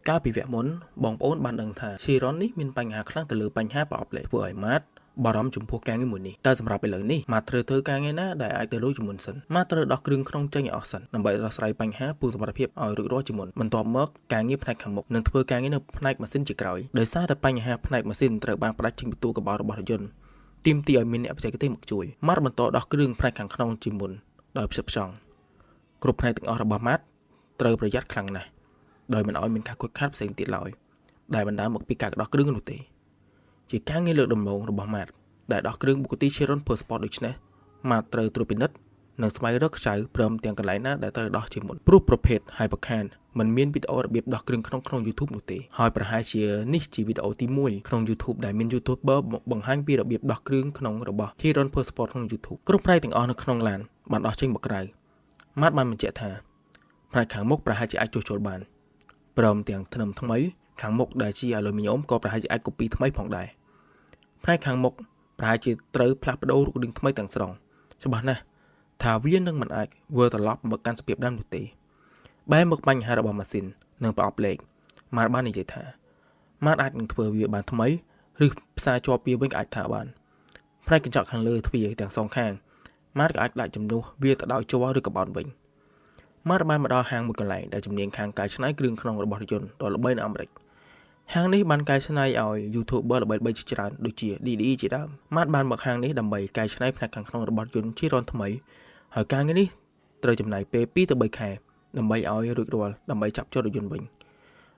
កាលពីវគ្គមុនបងប្អូនបានដឹងថាស៊ីរ៉ុននេះមានបញ្ហាខ្លាំងទៅលើបញ្ហាប្រអប់លេខធ្វើឲ្យម៉ាតបារម្ភចំពោះការងារមួយនេះតែសម្រាប់ឥឡូវនេះម៉ាតត្រូវធ្វើការងារណាដែលអាចទៅរួចជាមុនសិនម៉ាតត្រូវដោះគ្រឿងក្នុងចេញឲ្យអស់សិនដើម្បីដោះស្រាយបញ្ហាពូសមត្ថភាពឲ្យរួចរាល់ជាមុនបន្ទាប់មកការងារផ្នែកខាងមុខនឹងធ្វើការងារនៅផ្នែកម៉ាស៊ីនជាក្រោយដោយសារតែបញ្ហាផ្នែកម៉ាស៊ីនត្រូវបានផ្ដាច់ចេញពីតួកបោរបស់រថយន្តទីមទីឲ្យមានអ្នកបច្ចេកទេសមកជួយម៉ាតបន្តដោះគ្រឿងផ្នែកខាងក្នុងជាមុនដោយផ្សិតផ្សងគ្រប់ផ្នែកទាំងអស់របស់ម៉ាតត្រូវប្រយ័ត្នខ្លាំងណាស់ដោយមិនឲ្យមានការខូចខាតផ្សេងទៀតឡើយដែលបណ្ដាលមកពីការដោះគ្រឿងនោះទេជាការងារលើកដំបូងរបស់ម៉ាតដែលដោះគ្រឿងបុគ្គលិកChiron Per Sport ដូច្នេះម៉ាតត្រូវត្រួតពិនិត្យនិងស្វែងរកខ្ចៅព្រមទាំងកន្លែងណាដែលត្រូវដោះជាមុនព្រោះប្រភេទ Hypercan មិនមានវីដេអូរបៀបដោះគ្រឿងក្នុង YouTube នោះទេហើយប្រហែលជានេះជាវីដេអូទី1ក្នុង YouTube ដែលមាន YouTuber បង្ហាញពីរបៀបដោះគ្រឿងក្នុងរបស់ Chiron Per Sport ក្នុង YouTube គ្រប់ផ្នែកទាំងអស់នៅក្នុងឡានបានដោះចេញមកក្រៅម៉ាតបានបញ្ជាក់ថាផ្នែកខាងមុខប្រហែលជាអាចជួសជុលបានព្រមទាំងធ្នឹមថ្មីខាងមុខដែលជាអាលូមីញ៉ុមក៏ប្រហែលជាអាចកូពីថ្មីផងដែរផ្នែកខាងមុខប្រហែលជាត្រូវផ្លាស់ប្ដូររូបរាងថ្មីទាំងស្រុងច្បាស់ណាស់ថាវានឹងមិនអាចវិលត្រឡប់មកកាន់សភាពដើមនោះទេបែរមកបញ្ហារបស់ម៉ាស៊ីននិងប្រអប់លេខម៉ាតបាននិយាយថាម៉ាតអាចនឹងធ្វើវាបានថ្មីឬផ្សារជាប់វាវិញក៏អាចថាបានផ្នែកកញ្ចក់ខាងលើទ្វារទាំងសងខាងម៉ាតក៏អាចដាក់ជំនួសវាទៅដោយជ័រឬកបោតវិញម៉ាតបានមកដល់ហាងមួយកន្លែងដែលជំនាញខាងកែច្នៃគ្រឿងក្នុងរបស់រថយន្តដ៏ល្បីនៅអាមេរិកហាងនេះបានកែច្នៃឲ្យ YouTuber ល្បីៗជាច្រើនដូចជា DDE ជាដើមម៉ាតបានមកហាងនេះដើម្បីកែច្នៃផ្នែកខាងក្នុងរបស់យន្តChironថ្មីហើយការងារនេះត្រូវចំណាយពេល2ទៅ3ខែដើម្បីឲ្យរួចរាល់ដើម្បីចាប់ចូលរថយន្តវិញ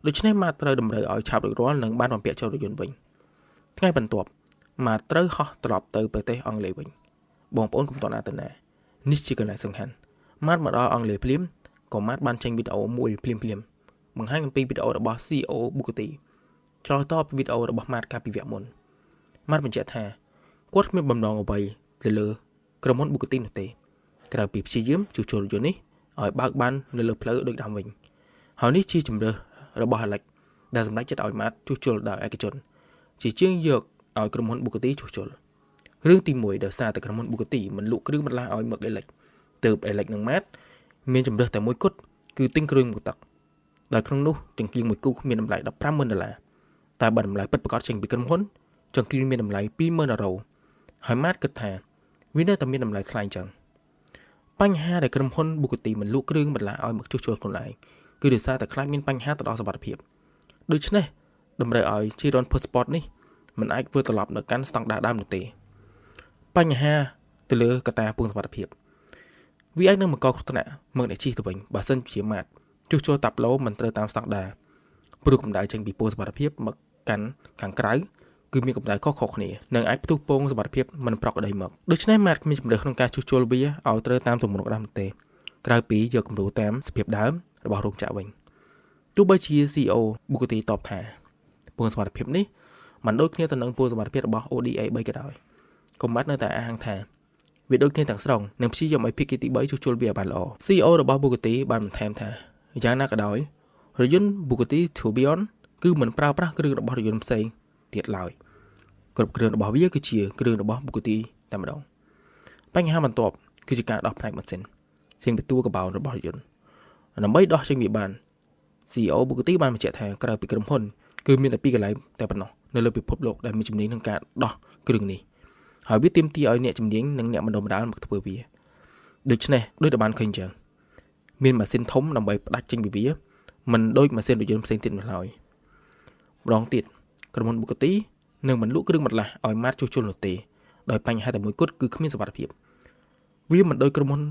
ដូច្នេះម៉ាតត្រូវតម្រូវឲ្យឆាប់រួចរាល់និងបានបំពាក់ចូលរថយន្តវិញថ្ងៃបន្ទាប់ម៉ាតត្រូវហោះត្រឡប់ទៅប្រទេសអង់គ្លេសវិញបងប្អូនកុំតណាទៅណានេះជាកន្លែងសំខាន់ម៉ាតមកដល់អង់គ្លេសភ្លាមក៏ម៉ាតបានចេញវីដេអូមួយភ្លាមបង្ហាញអំពីវីដេអូរបស់ CEO Bugatti ឆ្លើយតបវីដេអូរបស់ម៉ាតកាលពីវគ្គមុនម៉ាតបញ្ជាក់ថាគាត់គ្មានបំណងអ្វីទៅលើក្រុមហ៊ុន Bugatti នោះទេក្រៅពីព្យាយាមជួសជុលរថយន្តនេះឲ្យបើកបាននៅលើផ្លូវដូចដើមវិញហើយនេះជាជំរើសរបស់ Alex ដែលសម្រេចចិត្តឲ្យម៉ាតជួសជុលដោយឯកជនជាជាងយកឲ្យក្រុមហ៊ុន Bugatti ជួសជុលរឿងទី1ដោយសារតែក្រុមហ៊ុន Bugatti មិនលក់គ្រឿងបន្លាស់ឲ្យមក Alex ទើប Alex និងម៉ាតមានជំរើសតែមួយគត់គឺទិញគ្រឿងមកទឹកដែលក្នុងនោះចង្កៀងមួយគូមានតម្លៃ$150,000តែបើតម្លៃពិតប្រាកដចេញពីក្រុមហ៊ុនចង្កៀងមានតម្លៃ$20,000ហើយម៉ាតគិតថាវានៅតែមានតម្លៃថ្លៃអញ្ចឹងបញ្ហាដែលក្រុមហ៊ុន Bugatti មិនលក់គ្រឿងបន្លាស់ឲ្យមកជួសជុលខ្លួនឯងគឺដោយសារតែខ្លាចមានបញ្ហាទៅដល់សុវត្ថិភាពដូច្នេះតម្រូវឲ្យ Chiron Per Sport នេះមិនអាចធ្វើត្រឡប់នៅកាន់ស្តង់ដារដើមនោះទេបញ្ហាទៅលើកត្តាពងសុវត្ថិភាពវាអាចនឹងបង្កគ្រោះថ្នាក់មកអ្នកជិះទៅវិញបើសិនជាម៉ាតជួសជុលតាប់ឡូមិនត្រូវតាមស្តង់ដារព្រោះកម្ដៅចេញពីពងសុវត្ថិភាពមកកាន់ខាងក្រៅគឺមានកម្ដៅខុសៗគ្នានិងអាចផ្ទុះពងសុវត្ថិភាពមិនប្រក្រតីមកដូច្នេះម៉ាតគ្មានជំរឿក្នុងការជួសជុលវាឲ្យត្រូវតាមទម្រង់ដើមនោះទេក្រៅពីយកគំរូតាមសភាពដើមរបស់រោងចក្រវិញទោះបីជា CEO Bugatti តបថាពងសុវត្ថិភាពនេះមិនដូចគ្នាទៅនឹងពងសុវត្ថិភាពរបស់ Audi A3 ក៏ដោយក៏ម៉ាតនៅតែអះអាងថាវាដូចគ្នាទាំងស្រុងនិងព្យាយាមឲ្យភាគីទី3ជួសជុលវាបានល្អ CEO របស់ Bugatti បានបន្ថែមថាយ៉ាងណាក៏ដោយរថយន្ត Bugatti Tourbillon គឺមិនប្រើប្រាស់គ្រឿងរបស់រថយន្តផ្សេងទៀតឡើយគ្រប់គ្រឿងរបស់វាគឺជាគ្រឿងរបស់ Bugatti តែម្ដងបញ្ហាបន្ទាប់គឺជាការដោះផ្នែកម៉ាស៊ីនចេញពីតួកបោរបស់រថយន្តដើម្បីដោះចេញវាបាន CEO Bugatti បានបញ្ជាក់ថាក្រៅពីក្រុមហ៊ុនគឺមានតែ2កន្លែងតែប៉ុណ្ណោះនៅលើពិភពលោកដែលមានជំនាញក្នុងការដោះគ្រឿងនេះហើយវាទាមទារឲ្យអ្នកជំនាញនិងអ្នកបណ្ដុះបណ្ដាលមកធ្វើវាដូច្នេះដូចតែបានឃើញអញ្ចឹងមានម៉ាស៊ីនធំដើម្បីផ្ដាច់ចេញពីវាមិនដូចម៉ាស៊ីនរថយន្តផ្សេងទៀតនោះឡើយម្ដងទៀតក្រុមហ៊ុន Bugatti នឹងមិនលក់គ្រឿងបន្លាស់ឲ្យម៉ាតជួសជុលនោះទេដោយបញ្ហាតែមួយគត់គឺគ្មានសុវត្ថិភាពវាមិនដូចក្រុមហ៊ុន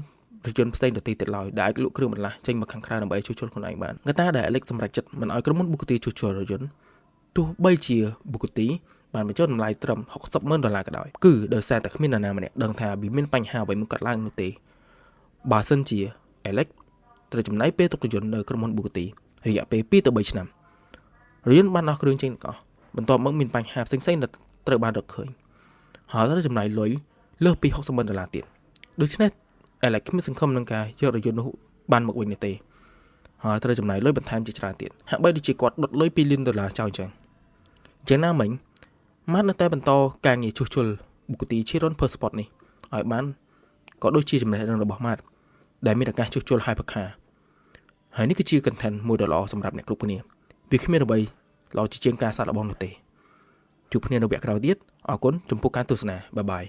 រថយន្តផ្សេងដទៃទៀតឡើយដែលអាចលក់គ្រឿងបន្លាស់ចេញមកខាងក្រៅដើម្បីជួសជុលខ្លួនឯងបានកត្តាដែល Alex សម្រេចចិត្តមិនឲ្យក្រុមហ៊ុន Bugatti ជួសជុលរថយន្តទោះបីជា Bugatti បានបញ្ចុះតម្លៃត្រឹម$60,000ក៏ដោយគឺដោយសារតែគ្មាននរណាម្នាក់ដឹងថាវាមានបញ្ហាអ្វីមកកើតឡើងនោះទេបើសិនជា Alex ត្រូវចំណាយពេលទុករថយន្តនៅក្រុមហ៊ុន Bugatti រយៈពេល2ទៅ3ឆ្នាំរថយន្តបានដោះគ្រឿងចេញទាំងអស់បន្ទាប់មកមានបញ្ហាផ្សេងៗដែលត្រូវបានរកឃើញហើយត្រូវចំណាយលុយលើសពី$60,000ទៀតដូច្នេះ Alex គ្មានសង្ឃឹមនឹងការយករថយន្តនោះបានមកវិញទេហើយត្រូវចំណាយលុយបន្ថែមជាច្រើនទៀតហាក់បីដូចជាគាត់ដុតលុយ$2លានចោលអញ្ចឹងយ៉ាងណាមិញម៉ាតនៅតែបន្តការងារជួសជុល Bugatti Chiron Per Sport នេះឲ្យបានក៏ដូចជាចំណេះដឹងរបស់ម៉ាតដែលមានឱកាសជួសជុល Hypercar ហើយនេះគឺជា content មួយដ៏ល្អសម្រាប់អ្នកគ្រប់គ្នា វាគ្មានអ្វីល្អជាជាងការសាកល្បងនោះទេជួបគ្នានៅវគ្គក្រោយទៀតអរគុណចំពោះការទស្សនាបាយបាយ